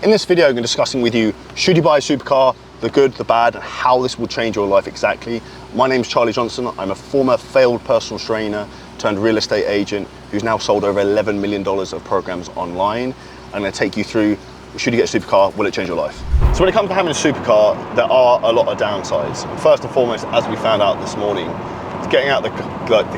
In this video, I'm going to be discussing with you, should you buy a supercar, the good, the bad, and how this will change your life exactly. My name's Charlie Johnson. I'm a former failed personal trainer turned real estate agent who's now sold over $11 million of programs online. I'm going to take you through, should you get a supercar, will it change your life? So when it comes to having a supercar, there are a lot of downsides. First and foremost, as we found out this morning, getting out the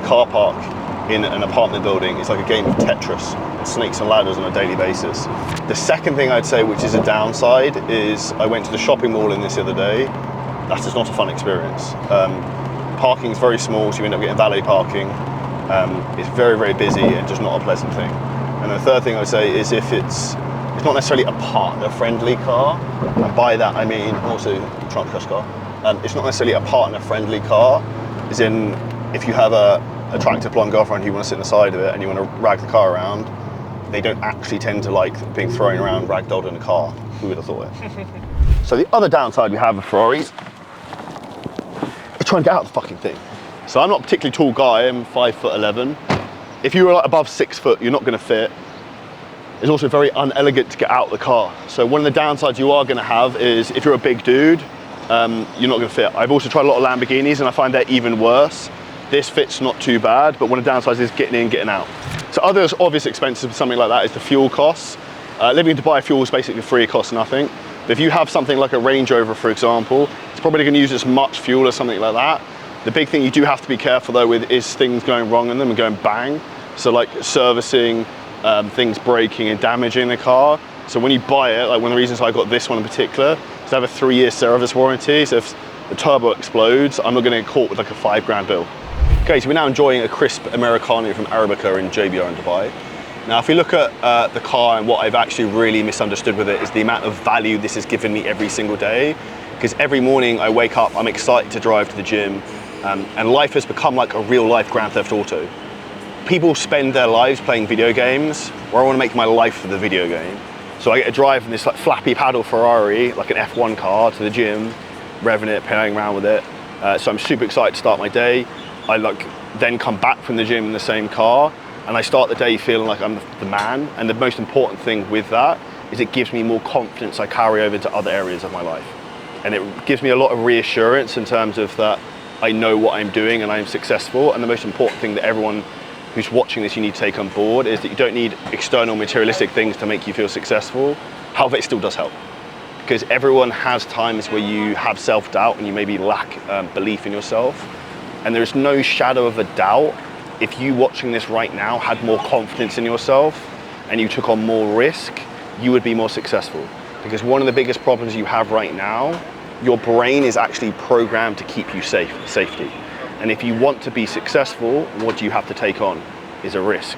car park in an apartment building is like a game of Tetris, snakes and ladders on a daily basis. The second thing I'd say, which is a downside, is I went to the shopping mall in this the other day. That is not a fun experience. Parking is very small, so you end up getting valet parking. It's very, very busy and just not a pleasant thing. And the third thing I would say is if it's not necessarily a partner-friendly car, and by that I mean also Trump Cuss car. It's not necessarily a partner-friendly car, as in if you have a attractive blonde girlfriend who you want to sit on the side of it and you want to rag the car around, they don't actually tend to like being thrown around ragdolled in a car. Who would have thought it? So the other downside we have with Ferraris is trying to get out of the fucking thing. So I'm not a particularly tall guy, I'm 5'11". If you were like above 6 foot, you're not going to fit. It's also very unelegant to get out of the car. So one of the downsides you are going to have is if you're a big dude, you're not going to fit. I've also tried a lot of Lamborghinis and I find they're even worse. This fit's not too bad, but one of the downsides is getting in, getting out. So other obvious expenses with something like that is the fuel costs. Living in Dubai, fuel is basically free, it costs nothing. But if you have something like a Range Rover, for example, it's probably going to use as much fuel as something like that. The big thing you do have to be careful though with is things going wrong in them and going bang. So like servicing, things breaking and damaging the car. So when you buy it, like one of the reasons I got this one in particular is to have a 3-year service warranty. So if the turbo explodes, I'm not going to get caught with like a $5 bill. Okay, so we're now enjoying a crisp Americano from Arabica in JBR in Dubai. Now, if we look at the car and what I've actually really misunderstood with it is the amount of value this has given me every single day. Because every morning I wake up, I'm excited to drive to the gym, and life has become like a real life Grand Theft Auto. People spend their lives playing video games, where I want to make my life for the video game. So I get to drive in this like flappy paddle Ferrari, like an F1 car, to the gym, revving it, playing around with it. So I'm super excited to start my day. I then come back from the gym in the same car and I start the day feeling like I'm the man. And the most important thing with that is it gives me more confidence I carry over to other areas of my life. And it gives me a lot of reassurance in terms of that I know what I'm doing and I'm successful. And the most important thing that everyone who's watching this you need to take on board is that you don't need external materialistic things to make you feel successful. However, it still does help. Because everyone has times where you have self-doubt and you maybe lack belief in yourself. And there's no shadow of a doubt, if you watching this right now had more confidence in yourself and you took on more risk, you would be more successful. Because one of the biggest problems you have right now, your brain is actually programmed to keep you safety. And if you want to be successful, what do you have to take on is a risk.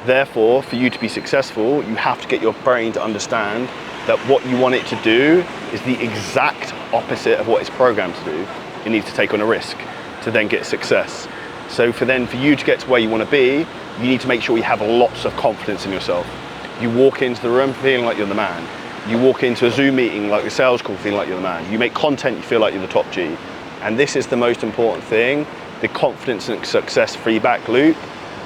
Therefore, for you to be successful, you have to get your brain to understand that what you want it to do is the exact opposite of what it's programmed to do. It needs to take on a risk to then get success. So for you to get to where you want to be, you need to make sure you have lots of confidence in yourself. You walk into the room feeling like you're the man. You walk into a Zoom meeting, like a sales call, feeling like you're the man. You make content, you feel like you're the top G. And this is the most important thing, the confidence and success feedback loop.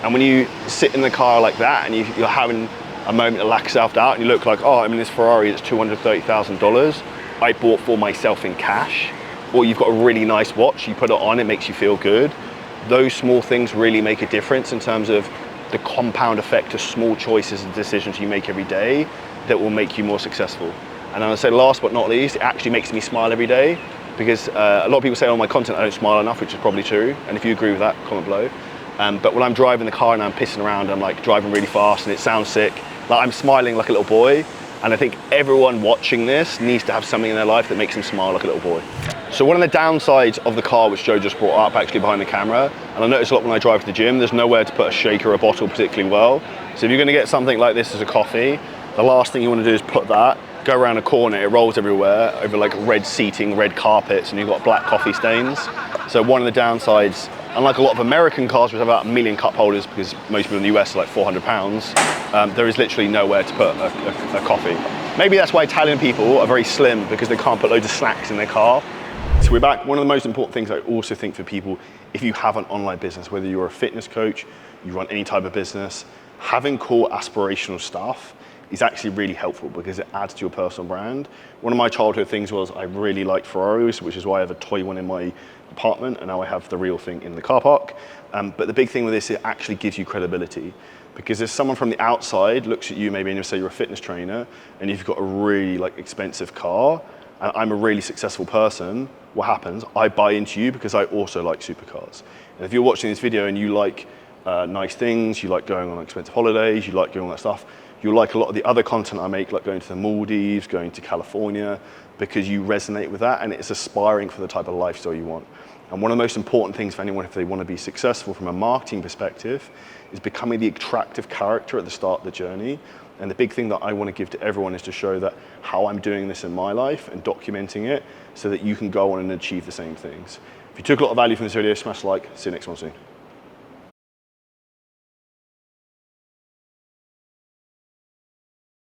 And when you sit in the car like that and you're having a moment of lack of self-doubt and you look like, oh, I'm in this Ferrari that's $230,000, I bought for myself in cash. Or you've got a really nice watch, you put it on, it makes you feel good. Those small things really make a difference in terms of the compound effect of small choices and decisions you make every day that will make you more successsul. And I would say last but not least, it actually makes me smile every day because a lot of people say on my content I don't smile enough, which is probably true. And if you agree with that, comment below. But when I'm driving the car and I'm pissing around, I'm like driving really fast and it sounds sick, like I'm smiling like a little boy. And I think everyone watching this needs to have something in their life that makes them smile like a little boy. So one of the downsides of the car, which Joe just brought up actually behind the camera, and I notice a lot when I drive to the gym, there's nowhere to put a shaker or a bottle particularly well. So if you're gonna get something like this as a coffee, the last thing you wanna do is put that, go around a corner, it rolls everywhere, over like red seating, red carpets, and you've got black coffee stains. So one of the downsides, unlike a lot of American cars which have about 1 million cup holders, because most people in the US are like 400 pounds, there is literally nowhere to put a coffee. Maybe that's why Italian people are very slim, because they can't put loads of snacks in their car. So we're back. One of the most important things I also think for people, if you have an online business, whether you're a fitness coach, you run any type of business, having core aspirational stuff is actually really helpful because it adds to your personal brand. One of my childhood things was I really liked Ferraris, which is why I have a toy one in my apartment, and now I have the real thing in the car park. But the big thing with this, it actually gives you credibility. Because if someone from the outside looks at you, maybe, and you say you're a fitness trainer, and you've got a really expensive car, and I'm a really successful person, what happens? I buy into you because I also like supercars. And if you're watching this video and you like nice things, you like going on expensive holidays, you like doing all that stuff, you'll like a lot of the other content I make, like going to the Maldives, going to California, because you resonate with that and it's aspiring for the type of lifestyle you want. And one of the most important things for anyone if they want to be successful from a marketing perspective is becoming the attractive character at the start of the journey. And the big thing that I want to give to everyone is to show that how I'm doing this in my life and documenting it so that you can go on and achieve the same things. If you took a lot of value from this video, smash like, see you next one soon.